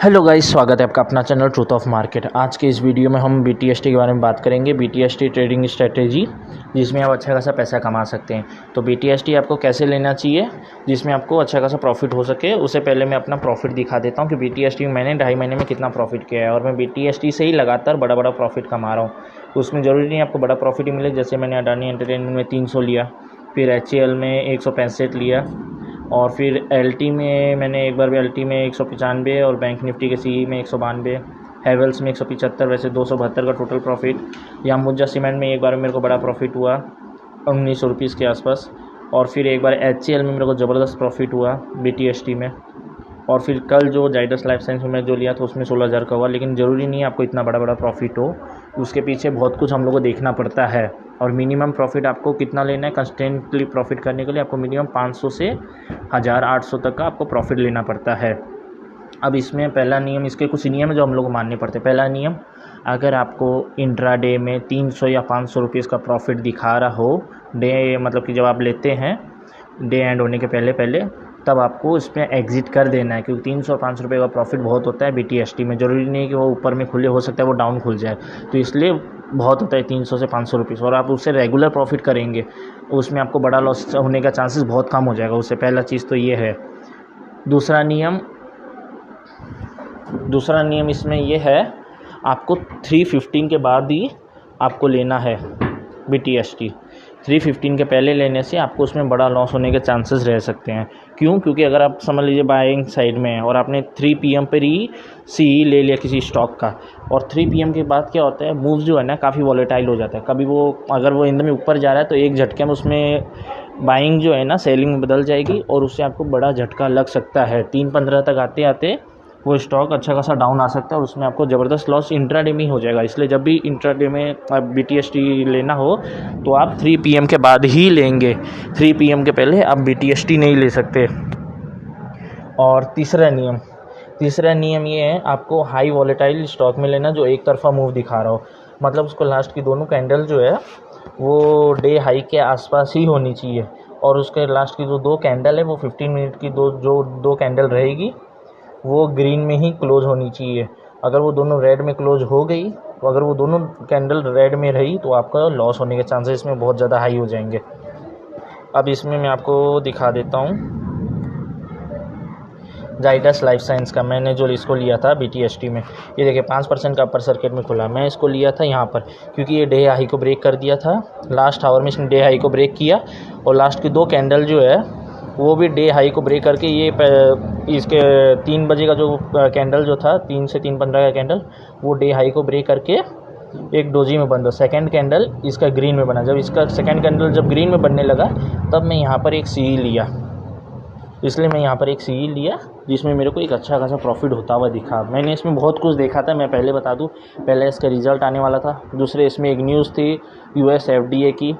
Hello guys, स्वागत है आपका अपना चैनल ट्रूथ ऑफ मार्केट। आज के इस वीडियो में हम BTST के बारे में बात करेंगे। BTST ट्रेडिंग स्ट्रेटेजी जिसमें आप अच्छा खासा पैसा कमा सकते हैं। तो BTST आपको कैसे लेना चाहिए जिसमें आपको अच्छा खासा प्रॉफिट हो सके। उससे पहले मैं अपना प्रॉफिट दिखा देता हूँ कि BTST में मैंने 2.5 महीने में कितना प्रॉफिट किया है और मैं BTST से ही लगातार बड़ा प्रॉफिट कमा रहा हूँ। उसमें ज़रूरी नहीं आपको बड़ा प्रॉफिट ही मिले। जैसे मैंने अडानी एंटरटेनमेंट में 300 लिया, फिर HCL में 165 लिया, और फिर LT में मैंने एक बार भी LT में 195 और बैंक निफ्टी के CE में 192, हैवेल्स में 175, वैसे 272 का टोटल प्रॉफिट। या मुज्जा सीमेंट में एक बार मेरे को बड़ा प्रॉफिट हुआ 1900 रुपीज़ के आसपास। और फिर एक बार HCL में मेरे को ज़बरदस्त प्रॉफिट हुआ BTST में। और फिर कल जो जाइडस लाइफ साइंस में जो लिया था उसमें 16,000 का हुआ। लेकिन ज़रूरी नहीं है आपको इतना बड़ा प्रॉफिट हो, उसके पीछे बहुत कुछ हम लोग को देखना पड़ता है। और मिनिमम प्रॉफिट आपको कितना लेना है कंस्टेंटली प्रॉफिट करने के लिए, आपको मिनिमम 500 से 1800 तक का आपको प्रॉफिट लेना पड़ता है। अब इसमें पहला नियम, इसके कुछ नियम है जो हम लोग को मानने पड़ते हैं। पहला नियम, अगर आपको इंट्राडे में 300 या 500 रुपीज़ का प्रॉफिट दिखा रहा हो, डे मतलब कि जब आप लेते हैं डे एंड होने के पहले तब आपको इसमें एग्ज़िट कर देना है, क्योंकि 300 और 500 रुपये का प्रॉफिट बहुत होता है BTST में। ज़रूरी नहीं कि वो ऊपर में खुले, हो सकता है वो डाउन खुल जाए, तो इसलिए बहुत होता है 300 से 500 रुपीज़। और आप उससे रेगुलर प्रॉफिट करेंगे उसमें आपको बड़ा लॉस होने का चांसेस बहुत कम हो जाएगा उससे। पहला चीज़ तो ये है। दूसरा नियम इसमें ये है, आपको 315 के बाद ही आपको लेना है BTST। 315 के पहले लेने से आपको उसमें बड़ा लॉस होने के चांसेस रह सकते हैं। क्यों? क्योंकि अगर आप समझ लीजिए बाइंग साइड में है और आपने 3 PM पर ही CE ले लिया किसी स्टॉक का, और 3 PM के बाद क्या होता है, मूव जो है ना काफ़ी वॉलेटाइल हो जाता है। कभी वो अगर वो एकदम ऊपर जा रहा है तो एक झटके में उसमें बाइंग जो है ना सेलिंग में बदल जाएगी और उससे आपको बड़ा झटका लग सकता है। 3-15 तक आते आते वो स्टॉक अच्छा खासा डाउन आ सकता है और उसमें आपको ज़बरदस्त लॉस इंट्राडे में ही हो जाएगा। इसलिए जब भी इंट्राडे में आप BTST लेना हो तो आप 3 PM के बाद ही लेंगे। 3 PM के पहले आप BTST नहीं ले सकते। और तीसरा नियम ये है, आपको हाई वॉलेटाइल स्टॉक में लेना जो एक तरफा मूव दिखा रहा हो। मतलब उसको लास्ट की दोनों कैंडल जो है वो डे हाई के आसपास ही होनी चाहिए, और उसके लास्ट की जो 2 कैंडल है वो 15 मिनट की दो कैंडल रहेगी, वो ग्रीन में ही क्लोज होनी चाहिए। अगर वो दोनों रेड में क्लोज हो गई, तो अगर वो दोनों कैंडल रेड में रही तो आपका लॉस होने के चांसेस इसमें बहुत ज़्यादा हाई हो जाएंगे। अब इसमें मैं आपको दिखा देता हूँ जाइडस लाइफ साइंस का मैंने जो इसको लिया था BTST में। ये देखिए 5% का अपर सर्किट में खुला। मैं इसको लिया था यहाँ पर क्योंकि ये डे हाई को ब्रेक कर दिया था। लास्ट आवर में इसने डे हाई को ब्रेक किया और लास्ट की 2 कैंडल जो है वो भी डे हाई को ब्रेक करके ये इसके 3 बजे का जो कैंडल जो था 3 से 3:15 का कैंडल, वो डे हाई को ब्रेक करके एक डोजी में बंद हो। सेकंड कैंडल इसका ग्रीन में बना। जब इसका सेकंड कैंडल जब ग्रीन में बनने लगा तब मैं यहाँ पर एक CE लिया। इसलिए मैं यहाँ पर एक CE लिया जिसमें मेरे को एक अच्छा खासा प्रॉफिट होता हुआ दिखा। मैंने इसमें बहुत कुछ देखा था। मैं पहले बता दूँ, पहले इसका रिज़ल्ट आने वाला था। दूसरे इसमें एक न्यूज़ थी US FDA की।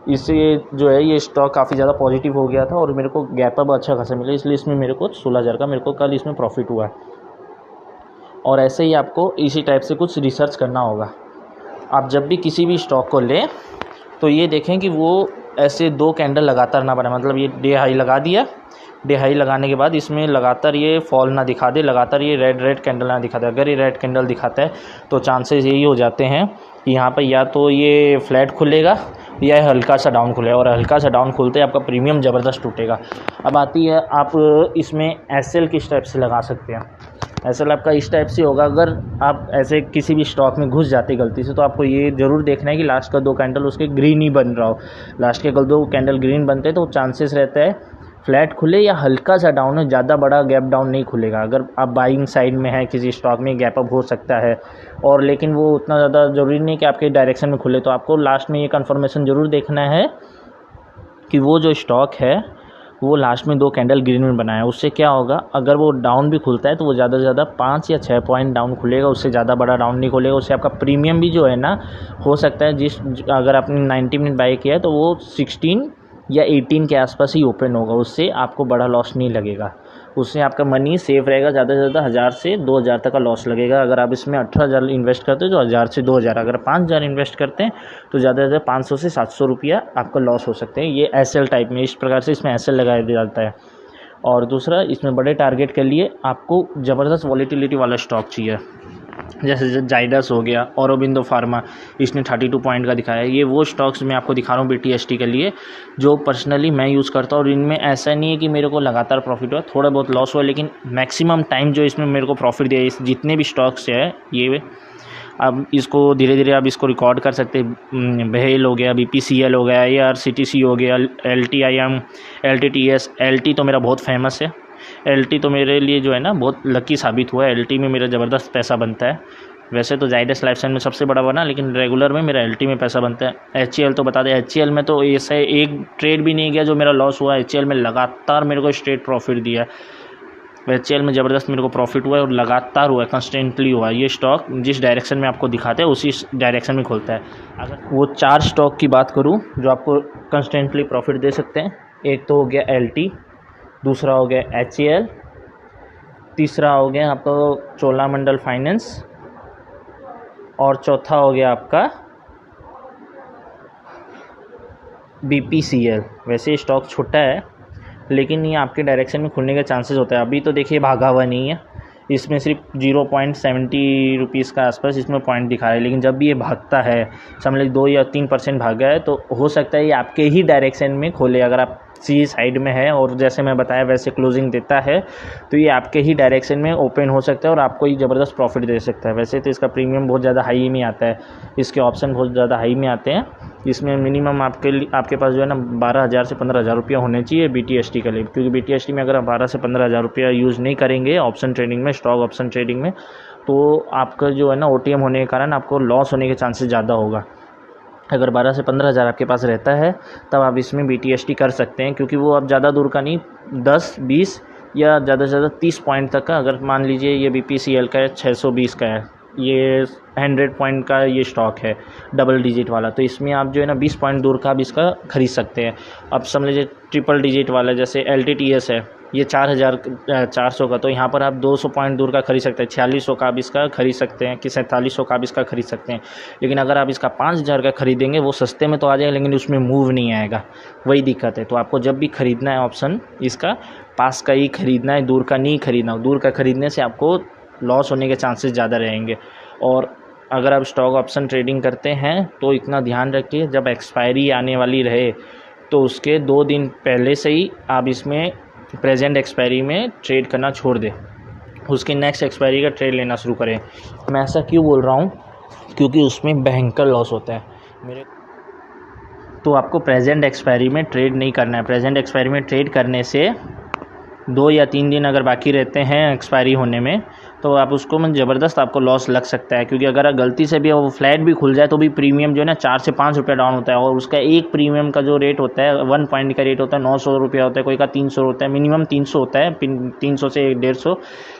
इससे जो है ये स्टॉक काफ़ी ज़्यादा पॉजिटिव हो गया था और मेरे को गैप अप अच्छा खासा मिला, इसलिए इसमें मेरे को 16,000 का मेरे को कल इसमें प्रॉफिट हुआ। और ऐसे ही आपको इसी टाइप से कुछ रिसर्च करना होगा। आप जब भी किसी भी स्टॉक को लें तो ये देखें कि वो ऐसे 2 कैंडल लगातार ना बने। मतलब ये डे हाई लगा दिया, डे हाई लगाने के बाद इसमें लगातार ये फॉल ना दिखा दे, लगातार ये रेड कैंडल ना दिखा दे। अगर ये रेड कैंडल दिखाता है तो चांसेस यही हो जाते हैं कि यहाँ पर या तो ये फ्लैट खुलेगा या हल्का सा डाउन खुलेगा, और हल्का सा डाउन खुलते आपका प्रीमियम ज़बरदस्त टूटेगा। अब आती है, आप इसमें SL किस टाइप से लगा सकते हैं। SL आपका इस टाइप से होगा, अगर आप ऐसे किसी भी स्टॉक में घुस जाते गलती से तो आपको ये ज़रूर देखना है कि लास्ट का 2 कैंडल उसके ग्रीन ही बन रहा हो। लास्ट के अगर 2 कैंडल ग्रीन बनते हैं तो चांसेस रहता है फ्लैट खुले या हल्का सा डाउन है, ज़्यादा बड़ा गैप डाउन नहीं खुलेगा। अगर आप बाइंग साइड में है किसी स्टॉक में गैप अप हो सकता है, और लेकिन वो उतना ज़्यादा ज़रूरी नहीं कि आपके डायरेक्शन में खुले। तो आपको लास्ट में ये कन्फर्मेशन ज़रूर देखना है कि वो जो स्टॉक है वो लास्ट में 2 कैंडल ग्रीन में बनाया है। उससे क्या होगा, अगर वो डाउन भी खुलता है तो वो ज़्यादा से ज़्यादा 5 या 6 पॉइंट डाउन खुलेगा, उससे ज़्यादा बड़ा डाउन नहीं खुलेगा। उससे आपका प्रीमियम भी जो है ना, हो सकता है अगर आपने 90 मिनट बाई किया है तो वो 16 या 18 के आसपास ही ओपन होगा। उससे आपको बड़ा लॉस नहीं लगेगा, उससे आपका मनी सेफ रहेगा। ज़्यादा से ज़्यादा 1000 से 2000 तक का लॉस लगेगा। अगर आप इसमें 18,000 इन्वेस्ट करते हो तो 1000 से 2000, अगर 5000 इन्वेस्ट करते हैं तो ज़्यादा से ज़्यादा 500 से 700 रुपया आपका लॉस हो सकते हैं। ये SL टाइप में इस प्रकार से इसमें SL लगाया जाता है। और दूसरा, इसमें बड़े टारगेट के लिए आपको ज़बरदस्त वॉलीटिलिटी वाला स्टॉक चाहिए, जैसे जाइडस हो गया, औरोबिंदो फार्मा, इसने 32 पॉइंट का दिखाया है। ये वो स्टॉक्स मैं आपको दिखा रहा हूँ BTST के लिए जो पर्सनली मैं यूज़ करता हूँ, और इनमें ऐसा नहीं है कि मेरे को लगातार प्रॉफिट हुआ, थोड़ा बहुत लॉस हुआ, लेकिन मैक्सिमम टाइम जो इसमें मेरे को प्रॉफिट दिया, इस जितने भी स्टॉक्स है ये, अब इसको धीरे धीरे आप इसको रिकॉर्ड कर सकते हैं। BHEL हो गया, BPCL हो गया, ARCTC हो गया, LTIM, LTTS, LT तो मेरा बहुत फेमस है। LT तो मेरे लिए जो है ना बहुत लकी साबित हुआ है। LT में मेरा ज़बरदस्त पैसा बनता है। वैसे तो जाइडस लाइफ साइंस में सबसे बड़ा बना, लेकिन रेगुलर में मेरा LT में पैसा बनता है। HCL तो बता दें, HCL में तो ऐसा एक ट्रेड भी नहीं गया जो मेरा लॉस हुआ। HCL में लगातार मेरे को स्ट्रेट प्रॉफिट दिया। HCL में ज़बरदस्त मेरे को प्रॉफिट हुआ है और लगातार हुआ है, कंस्टेंटली हुआ है। ये स्टॉक जिस डायरेक्शन में आपको दिखाते हैं उसी डायरेक्शन में खुलता है। अगर वो 4 स्टॉक की बात करूँ जो आपको कंस्टेंटली प्रॉफिट दे सकते हैं, एक तो हो गया LT, दूसरा हो गया HCL, तीसरा हो गया आपका चोलामंडल फाइनेंस, और चौथा हो गया आपका BPCL। वैसे स्टॉक छोटा है, लेकिन ये आपके डायरेक्शन में खुलने के चांसेस होते हैं। अभी तो देखिए भागा हुआ नहीं है, इसमें सिर्फ 0.70 रुपीज़ का आसपास इसमें पॉइंट दिखा रहा है, लेकिन जब भी ये भागता है, समझ लीजिए 2 या 3% भागा है, तो हो सकता है ये आपके ही डायरेक्शन में खोले। अगर आप सी साइड में है और जैसे मैं बताया वैसे क्लोजिंग देता है, तो ये आपके ही डायरेक्शन में ओपन हो सकता है और आपको ये ज़बरदस्त प्रॉफिट दे सकता है। वैसे तो इसका प्रीमियम बहुत ज़्यादा हाई में आता है, इसके ऑप्शन बहुत ज़्यादा हाई में आते हैं। इसमें मिनिमम आपके पास जो है ना 12,000 से 15,000 रुपया होने चाहिए BTST के लिए, क्योंकि BTST में अगर आप 12 से 15,000 रुपया यूज़ नहीं करेंगे ऑप्शन ट्रेडिंग में, स्टॉक ऑप्शन ट्रेडिंग में, तो आपका जो है ना OTM होने के कारण आपको लॉस होने के चांसेस ज़्यादा होगा। अगर 12 से 15,000 आपके पास रहता है तब आप इसमें BTST कर सकते हैं, क्योंकि वो अब ज़्यादा दूर का नहीं, 10, 20 या ज़्यादा से ज़्यादा 30 पॉइंट तक का। अगर मान लीजिए ये BPCL का है, 620 का है, ये 100 पॉइंट का ये स्टॉक है डबल डिजिट वाला, तो इसमें आप जो है ना 20 पॉइंट दूर का आप इसका खरीद सकते हैं। अब समझ लीजिए ट्रिपल डिजिट वाला जैसे LTTS है, ये 4,400 का, तो यहाँ पर आप 200 पॉइंट दूर का खरीद सकते हैं। 4600 का आप इसका खरीद सकते हैं कि 4700 का आप इसका खरीद सकते हैं। लेकिन अगर आप इसका 5,000 का खरीदेंगे, वो सस्ते में तो आ जाएगा लेकिन उसमें मूव नहीं आएगा, वही दिक्कत है। तो आपको जब भी खरीदना है ऑप्शन, इसका पास का ही खरीदना है, दूर का नहीं खरीदना। दूर का खरीदने से आपको लॉस होने के चांसेस ज़्यादा रहेंगे। और अगर आप स्टॉक ऑप्शन ट्रेडिंग करते हैं तो इतना ध्यान रखिए, जब एक्सपायरी आने वाली रहे तो उसके 2 दिन पहले से ही आप इसमें प्रेजेंट एक्सपायरी में ट्रेड करना छोड़ दें, उसके नेक्स्ट एक्सपायरी का ट्रेड लेना शुरू करें। मैं ऐसा क्यों बोल रहा हूँ, क्योंकि उसमें भयंकर लॉस होता है। तो आपको प्रेजेंट एक्सपायरी में ट्रेड नहीं करना है। प्रेजेंट एक्सपायरी में ट्रेड करने से 2 या 3 दिन अगर बाकी रहते हैं एक्सपायरी होने में, तो आप उसको में ज़बरदस्त आपको लॉस लग सकता है। क्योंकि अगर गलती से भी वो फ्लैट भी खुल जाए तो भी प्रीमियम जो है ना 4 से 5 रुपये डाउन होता है, और उसका एक प्रीमियम का जो रेट होता है 1 पॉइंट का रेट होता है 900 रुपया होता है, कोई का 300 होता है, मिनिमम 300 होता है, 300 से 150,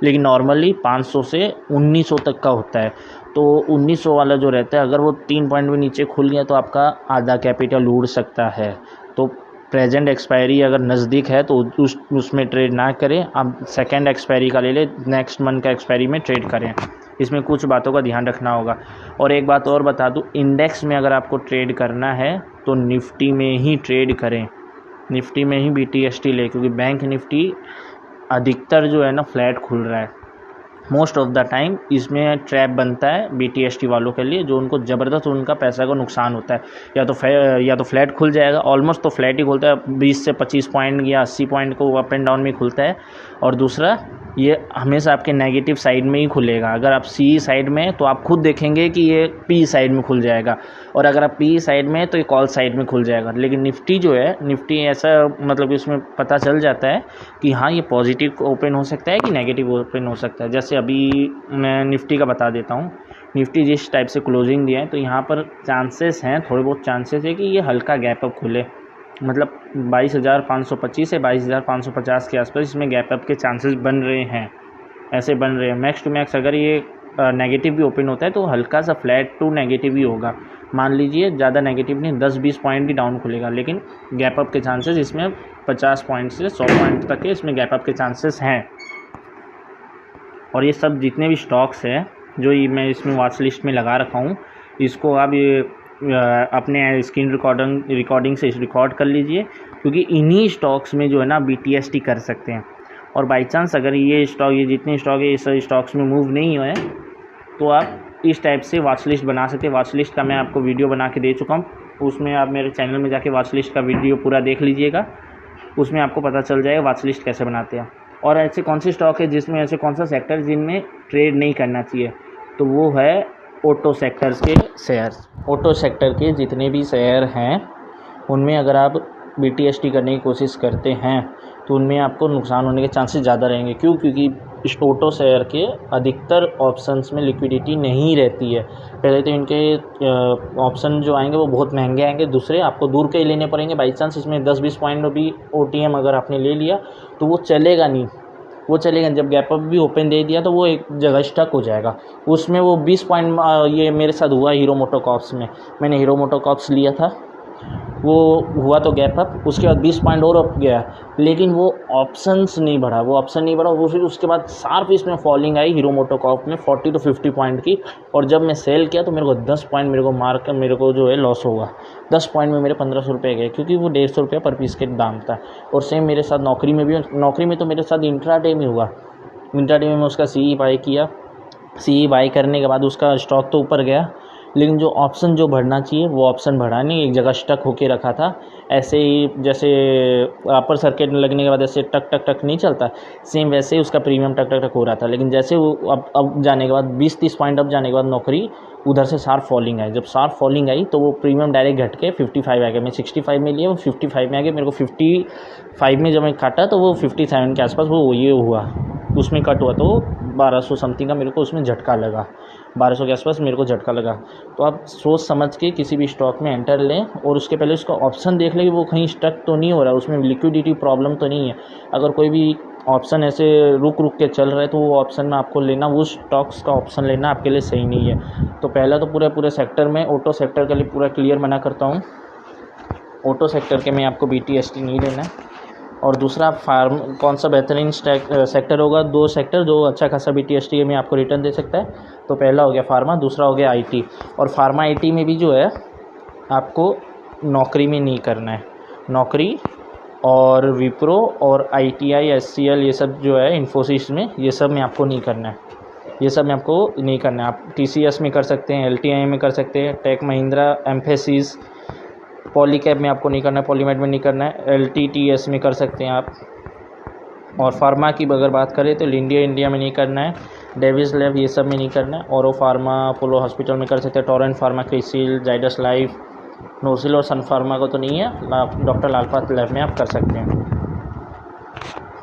लेकिन नॉर्मली 500 से 1900 तक का होता है। तो 1900 वाला जो रहता है, अगर वो 3 पॉइंट भी नीचे खुल गया तो आपका आधा कैपिटल उड़ सकता है। तो प्रेजेंट एक्सपायरी अगर नज़दीक है तो उसमें ट्रेड ना करें, आप सेकेंड एक्सपायरी का ले लें, नेक्स्ट मंथ का एक्सपायरी में ट्रेड करें। इसमें कुछ बातों का ध्यान रखना होगा। और एक बात और बता दूं, इंडेक्स में अगर आपको ट्रेड करना है तो निफ्टी में ही ट्रेड करें, निफ्टी में ही BTST ले, क्योंकि बैंक निफ्टी अधिकतर जो है ना फ्लैट खुल रहा है। मोस्ट ऑफ द टाइम इसमें ट्रैप बनता है BTST वालों के लिए, जो उनको ज़बरदस्त उनका पैसा का नुकसान होता है। या तो फ्लैट खुल जाएगा, ऑलमोस्ट तो फ्लैट ही खुलता है, 20 से 25 पॉइंट या 80 पॉइंट को अप एंड डाउन में खुलता है। और दूसरा, ये हमेशा आपके नेगेटिव साइड में ही खुलेगा। अगर आप C साइड में तो आप खुद देखेंगे कि ये P साइड में खुल जाएगा, और अगर आप P साइड में तो ये कॉल साइड में खुल जाएगा। लेकिन निफ्टी जो है, निफ्टी ऐसा मतलब इसमें पता चल जाता है कि हाँ ये पॉजिटिव ओपन हो सकता है कि नेगेटिव ओपन हो सकता है। जैसे अभी मैं निफ्टी का बता देता हूँ, निफ्टी जिस टाइप से क्लोजिंग दिया है, तो यहाँ पर चांसेस हैं, थोड़े बहुत चांसेस है कि ये हल्का गैप अप खुले, मतलब 22,525 से 22,550 के आसपास इसमें गैप अप के चांसेस बन रहे हैं, ऐसे बन रहे हैं। मैक्स टू मैक्स अगर ये नेगेटिव भी ओपन होता है तो हल्का सा फ्लैट टू नेगेटिव ही होगा। मान लीजिए ज़्यादा नेगेटिव नहीं, 10-20 पॉइंट ही डाउन खुलेगा, लेकिन गैप अप के चांसेस इसमें 50 पॉइंट से 100 पॉइंट तक के इसमें गैप अप के चांसेस हैं। और ये सब जितने भी स्टॉक्स हैं जो ये मैं इसमें वॉच लिस्ट में लगा रखा हूँ, इसको आप ये अपने स्क्रीन रिकॉर्डिंग से रिकॉर्ड कर लीजिए, क्योंकि इन्हीं स्टॉक्स में जो है ना BTST कर सकते हैं। और बाई चांस अगर ये स्टॉक, ये जितने स्टॉक है इस स्टॉक्स में मूव नहीं हुए तो आप इस टाइप से वॉच लिस्ट बना सकते हैं। वॉच लिस्ट का मैं आपको वीडियो बना के दे चुका हूँ, उसमें आप मेरे चैनल में जाके वॉच लिस्ट का वीडियो पूरा देख लीजिएगा, उसमें आपको पता चल जाएगा वॉच लिस्ट कैसे बनाते हैं। और ऐसे कौन से स्टॉक है जिसमें, ऐसे कौन सा सेक्टर जिनमें ट्रेड नहीं करना चाहिए, तो वो है ऑटो सेक्टर्स के शेयर्स। ऑटो सेक्टर के जितने भी शेयर हैं उनमें अगर आप BTST करने की कोशिश करते हैं तो उनमें आपको नुकसान होने के चांसेस ज़्यादा रहेंगे। क्यों? क्योंकि इस ऑटो शेयर के अधिकतर ऑप्शंस में लिक्विडिटी नहीं रहती है। पहले तो इनके ऑप्शन जो आएंगे वो बहुत महंगे आएंगे, दूसरे आपको दूर के ही लेने पड़ेंगे। बाई चांस इसमें 10-20 पॉइंट भी OTM अगर आपने ले लिया तो वो चलेगा नहीं, वो चलेगा। जब गैप अप भी ओपन दे दिया तो वो एक जगह स्टक हो जाएगा। उसमें वो 20 पॉइंट, ये मेरे साथ हुआ हीरो मोटोकॉर्प्स में। मैंने हीरो मोटोकॉर्प्स लिया था, वो हुआ तो गैप अप, उसके बाद 20 पॉइंट और अप गया, लेकिन वो ऑप्शंस नहीं बढ़ा, वो ऑप्शन नहीं बढ़ा। वो फिर उसके बाद शार्प इसमें फॉलिंग आई हीरो मोटोकॉर्प में 40 to 50 पॉइंट की। और जब मैं सेल किया तो मेरे को 10 पॉइंट मेरे को जो है लॉस होगा। 10 पॉइंट में मेरे 1500 रुपये गए, क्योंकि वो 150 रुपये पर पीस के दाम था। और सेम मेरे साथ नौकरी में भी, नौकरी में तो मेरे साथ इंट्राडे में हुआ। इंट्राडे में मैं उसका CE बाई किया, CE बाई करने के बाद उसका स्टॉक तो ऊपर गया, लेकिन जो ऑप्शन जो बढ़ना चाहिए वो ऑप्शन बढ़ा नहीं, एक जगह स्टक होके रखा था। ऐसे ही जैसे अपर सर्किट लगने के बाद ऐसे टक टक टक नहीं चलता, सेम वैसे ही उसका प्रीमियम टक टक टक हो रहा था। लेकिन जैसे वो अब जाने के बाद 20-30 पॉइंट अब जाने के बाद नौकरी उधर से शार्प फॉलिंग आई। जब शार्प फॉलिंग आई तो वो प्रीमियम डायरेक्ट घट के 55 आ गया। मैं 65 में लिया, वो 55 में आ गया। मेरे को 55 में जब मैं काटा तो वो 57 के आसपास वो ये हुआ, उसमें कट हुआ तो 1200 समथिंग का मेरे को उसमें झटका लगा, 1200 के आसपास मेरे को झटका लगा। तो आप सोच समझ के किसी भी स्टॉक में एंटर लें और उसके पहले उसका ऑप्शन देख लें कि वो कहीं स्टक तो नहीं हो रहा है, उसमें लिक्विडिटी प्रॉब्लम तो नहीं है। अगर कोई भी ऑप्शन ऐसे रुक के चल रहा है तो वो ऑप्शन में आपको लेना, वो स्टॉक्स का ऑप्शन लेना आपके लिए सही नहीं है। तो पहला तो पूरे सेक्टर में, ऑटो सेक्टर के लिए पूरा क्लियर मना करता हूँ, ऑटो सेक्टर के में आपको BTST नहीं लेना है। और दूसरा फार्म कौन सा बेहतरीन सेक्टर होगा, 2 सेक्टर जो अच्छा खासा BTST में आपको रिटर्न दे सकता है। तो पहला हो गया फार्मा, दूसरा हो गया IT। और फार्मा IT में भी जो है आपको नौकरी में नहीं करना है, नौकरी और विप्रो और ITI SCL ये सब जो है इन्फोसिस में, ये सब में आपको नहीं करना है, ये सब में आपको नहीं करना है। आप TCS में कर सकते हैं, LTI में कर सकते हैं, टेक महिंद्रा, एम्फेसिस, पॉलीकैब में आपको नहीं करना है, पॉलीमेड में नहीं करना है, LTTS में कर सकते हैं आप। और फार्मा की अगर बात करें तो इंडिया में नहीं करना है, डेविस लैब ये सब में नहीं करना है। औरो फार्मा अपोलो हॉस्पिटल में कर सकते हैं, Torrent pharma, CRISIL, Zydus life, NOCIL और सन फार्मा को तो नहीं है, डॉक्टर लाल पाथ लैब में आप कर सकते हैं।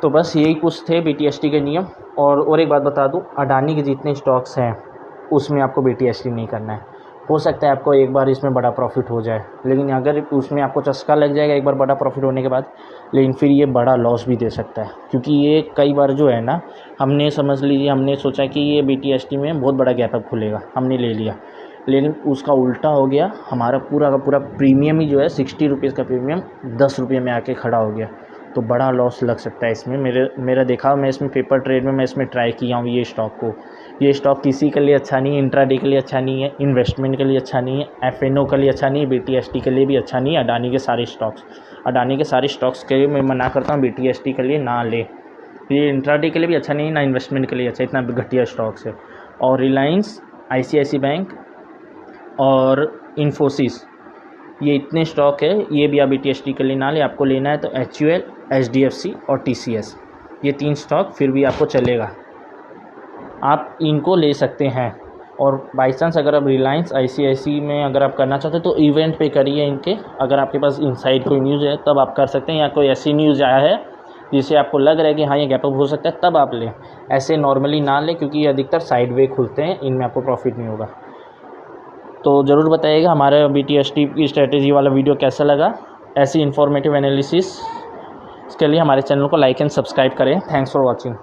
तो बस यही कुछ थे BTST के नियम। और एक बात बता दूं, अडानी के जितने स्टॉक्स हैं उसमें आपको BTST नहीं करना है। हो सकता है आपको एक बार इसमें बड़ा प्रॉफिट हो जाए, लेकिन अगर उसमें आपको चस्का लग जाएगा एक बार बड़ा प्रॉफिट होने के बाद, लेकिन फिर ये बड़ा लॉस भी दे सकता है। क्योंकि ये कई बार जो है ना, हमने समझ लीजिए, हमने सोचा कि ये BTST में बहुत बड़ा गैप अप खुलेगा, हमने ले लिया, लेकिन उसका उल्टा हो गया। हमारा पूरा का पूरा प्रीमियम ही जो है 60 रुपीज़ का प्रीमियम 10 रुपये में आके खड़ा हो गया। तो बड़ा लॉस लग सकता है इसमें। मेरा देखा, मैं इसमें पेपर ट्रेड में मैं इसमें ट्राई किया हूँ ये स्टॉक को। ये स्टॉक किसी के लिए अच्छा नहीं है, इंट्राडे के लिए अच्छा नहीं है, इन्वेस्टमेंट के लिए अच्छा नहीं है, FNO के लिए अच्छा नहीं है, BTST के लिए भी अच्छा नहीं है। अडानी के सारे स्टॉक्स के लिए मैं मना करता हूँ, BTST के लिए ना ले। ये इंट्राडे के लिए भी अच्छा नहीं है, ना इन्वेस्टमेंट के लिए अच्छा, इतना घटिया स्टॉक्स है। और रिलायंस, ICICI बैंक और इन्फोसिस, ये इतने स्टॉक है, ये भी आप BTST के लिए ना ले। आपको लेना है तो HUL, HDFC और TCS, ये 3 स्टॉक फिर भी आपको चलेगा, आप इनको ले सकते हैं। और बाई चांस अगर आप रिलायंस, ICICI में अगर आप करना चाहते हैं तो इवेंट पे करिए इनके। अगर आपके पास इनसाइड कोई न्यूज़ है तब आप कर सकते हैं, या कोई ऐसी न्यूज़ आया है जिससे आपको लग रहा है कि हाँ ये गैप अप हो सकता है, तब आप लें। ऐसे नॉर्मली ना लें, क्योंकि ये अधिकतर साइड वे खुलते हैं, इनमें आपको प्रॉफिट नहीं होगा। तो ज़रूर बताइएगा हमारा BTST की स्ट्रेटेजी वाला वीडियो कैसा लगा। ऐसी इन्फॉर्मेटिव एनालिसिस के लिए हमारे चैनल को लाइक एंड सब्सक्राइब करें। Thanks for watching.